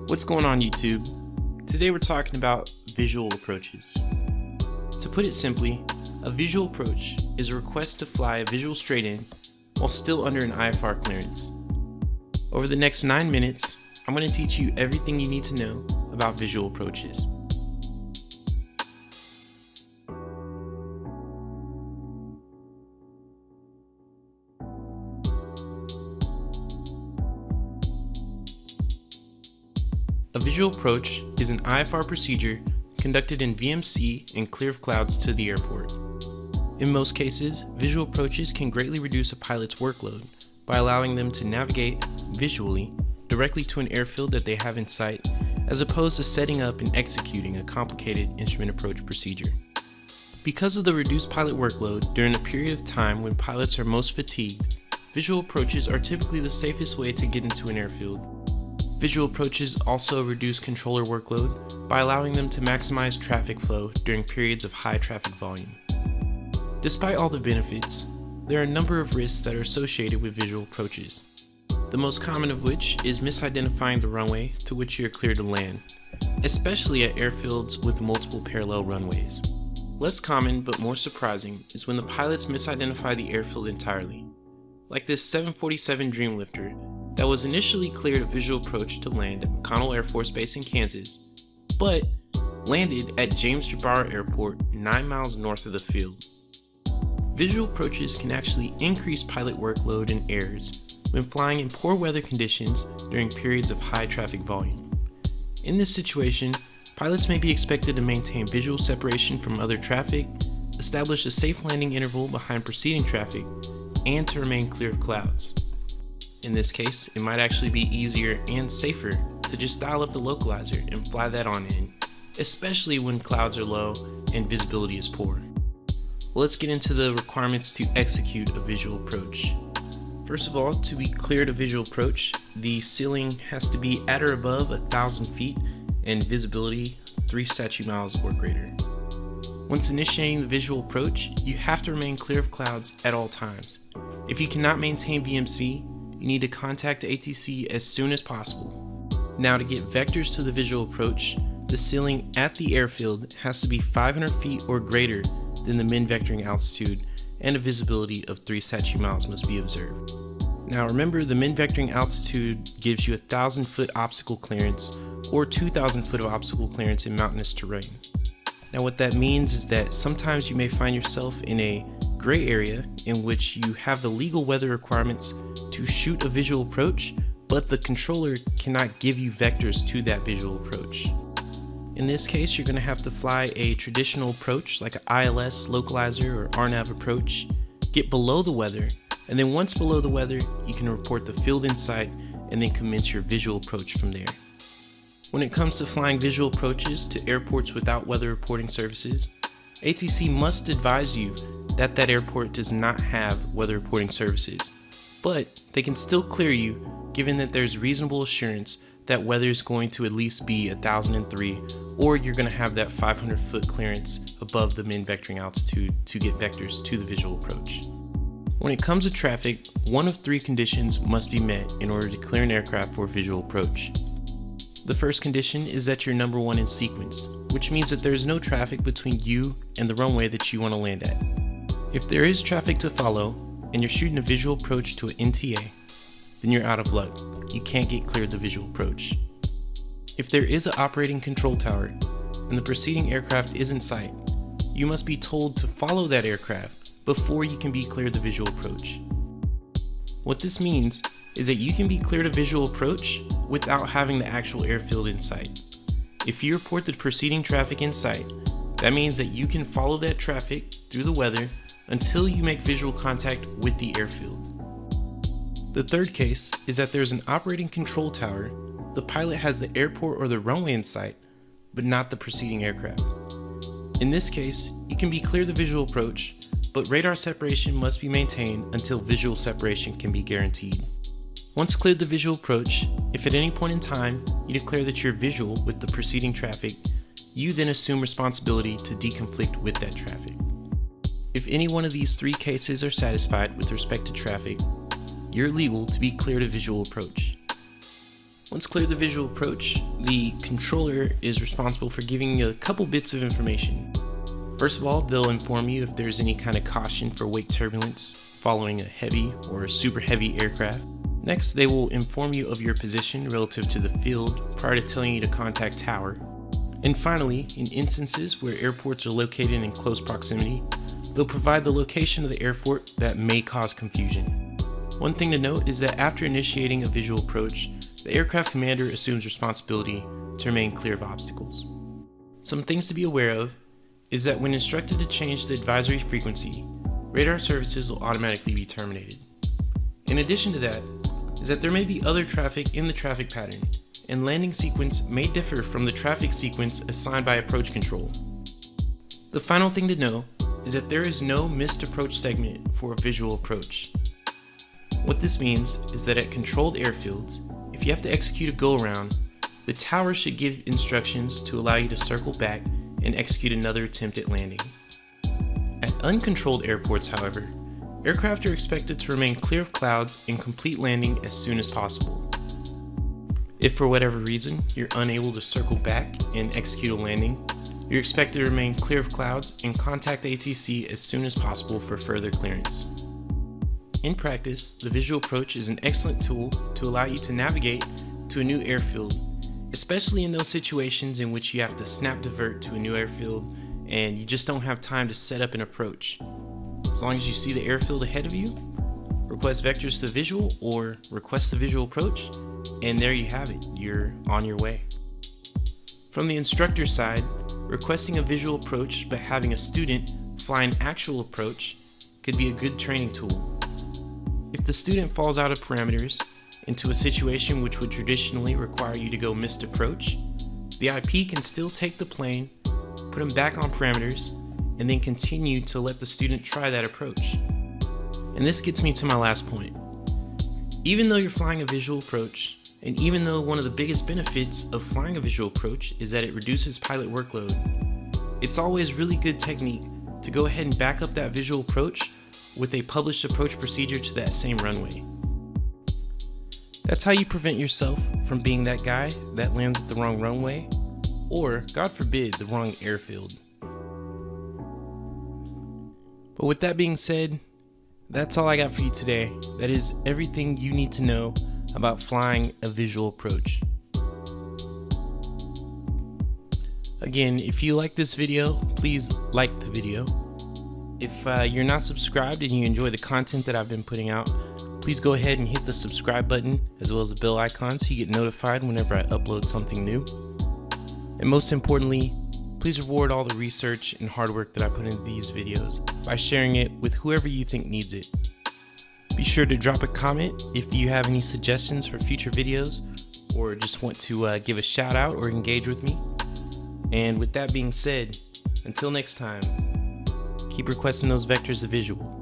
What's going on, YouTube? Today we're talking about visual approaches. To put it simply, a visual approach is a request to fly a visual straight in while still under an IFR clearance. Over the next 9 minutes, I'm going to teach you everything you need to know about visual approaches. A visual approach is an IFR procedure conducted in VMC and clear of clouds to the airport. In most cases, visual approaches can greatly reduce a pilot's workload by allowing them to navigate visually directly to an airfield that they have in sight, as opposed to setting up and executing a complicated instrument approach procedure. Because of the reduced pilot workload during a period of time when pilots are most fatigued, visual approaches are typically the safest way to get into an airfield. Visual approaches also reduce controller workload by allowing them to maximize traffic flow during periods of high traffic volume. Despite all the benefits, there are a number of risks that are associated with visual approaches, the most common of which is misidentifying the runway to which you are cleared to land, especially at airfields with multiple parallel runways. Less common but more surprising is when the pilots misidentify the airfield entirely, like this 747 Dreamlifter that was initially cleared a visual approach to land at McConnell Air Force Base in Kansas, but landed at James Jabara Airport 9 miles north of the field. Visual approaches can actually increase pilot workload and errors when flying in poor weather conditions during periods of high traffic volume. In this situation, pilots may be expected to maintain visual separation from other traffic, establish a safe landing interval behind preceding traffic, and to remain clear of clouds. In this case, it might actually be easier and safer to just dial up the localizer and fly that on in, especially when clouds are low and visibility is poor. Let's get into the requirements to execute a visual approach. First of all, to be cleared a visual approach, the ceiling has to be at or above 1,000 feet and visibility 3 statute miles or greater. Once initiating the visual approach, you have to remain clear of clouds at all times. If you cannot maintain VMC, you need to contact ATC as soon as possible. Now, to get vectors to the visual approach, the ceiling at the airfield has to be 500 feet or greater than the min vectoring altitude, and a visibility of 3 statute miles must be observed. Now remember, the min vectoring altitude gives you 1,000 foot obstacle clearance or 2,000 foot of obstacle clearance in mountainous terrain. Now what that means is that sometimes you may find yourself in a gray area in which you have the legal weather requirements to shoot a visual approach, but the controller cannot give you vectors to that visual approach. In this case, you're going to have to fly a traditional approach like an ILS, localizer, or RNAV approach, get below the weather, and then once below the weather, you can report the field in sight and then commence your visual approach from there. When it comes to flying visual approaches to airports without weather reporting services, ATC must advise you that that airport does not have weather reporting services, but they can still clear you given that there's reasonable assurance that weather is going to at least be 1,003, or you're going to have that 500 foot clearance above the min vectoring altitude to get vectors to the visual approach. When it comes to traffic, one of 3 conditions must be met in order to clear an aircraft for a visual approach. The first condition is that you're number 1 in sequence, which means that there's no traffic between you and the runway that you want to land at. If there is traffic to follow, and you're shooting a visual approach to an NTA, then you're out of luck. You can't get cleared the visual approach. If there is an operating control tower, and the preceding aircraft is in sight, you must be told to follow that aircraft before you can be cleared the visual approach. What this means is that you can be cleared a visual approach without having the actual airfield in sight. If you report the preceding traffic in sight, that means that you can follow that traffic through the weather until you make visual contact with the airfield. The third case is that there's an operating control tower, the pilot has the airport or the runway in sight, but not the preceding aircraft. In this case, you can be cleared the visual approach, but radar separation must be maintained until visual separation can be guaranteed. Once cleared the visual approach, if at any point in time you declare that you're visual with the preceding traffic, you then assume responsibility to deconflict with that traffic. If any one of these 3 cases are satisfied with respect to traffic, you're legal to be cleared a visual approach. Once cleared the visual approach, the controller is responsible for giving you a couple bits of information. First of all, they'll inform you if there's any kind of caution for wake turbulence following a heavy or super heavy aircraft. Next, they will inform you of your position relative to the field prior to telling you to contact tower. And finally, in instances where airports are located in close proximity, they'll provide the location of the airport that may cause confusion. One thing to note is that after initiating a visual approach, the aircraft commander assumes responsibility to remain clear of obstacles. Some things to be aware of is that when instructed to change the advisory frequency, radar services will automatically be terminated. In addition to that, is that there may be other traffic in the traffic pattern, and landing sequence may differ from the traffic sequence assigned by approach control. The final thing to know is that there is no missed approach segment for a visual approach. What this means is that at controlled airfields, if you have to execute a go-around, the tower should give instructions to allow you to circle back and execute another attempt at landing. At uncontrolled airports, however, aircraft are expected to remain clear of clouds and complete landing as soon as possible. If for whatever reason you're unable to circle back and execute a landing, you're expected to remain clear of clouds and contact ATC as soon as possible for further clearance. In practice, the visual approach is an excellent tool to allow you to navigate to a new airfield, especially in those situations in which you have to snap divert to a new airfield and you just don't have time to set up an approach. As long as you see the airfield ahead of you, request vectors to the visual or request the visual approach, and there you have it, you're on your way. From the instructor's side, requesting a visual approach but having a student fly an actual approach could be a good training tool. If the student falls out of parameters into a situation which would traditionally require you to go missed approach, the IP can still take the plane, put them back on parameters, and then continue to let the student try that approach. And this gets me to my last point. Even though you're flying a visual approach, and even though one of the biggest benefits of flying a visual approach is that it reduces pilot workload, it's always really good technique to go ahead and back up that visual approach with a published approach procedure to that same runway. That's how you prevent yourself from being that guy that lands at the wrong runway, or, God forbid, the wrong airfield. But with that being said, that's all I got for you today. That is everything you need to know about flying a visual approach. Again, if you like this video, please like the video. If you're not subscribed and you enjoy the content that I've been putting out, please go ahead and hit the subscribe button as well as the bell icon so you get notified whenever I upload something new. And most importantly, please reward all the research and hard work that I put into these videos by sharing it with whoever you think needs it. Be sure to drop a comment if you have any suggestions for future videos or just want to give a shout out or engage with me. And with that being said, until next time, keep requesting those vectors of visual.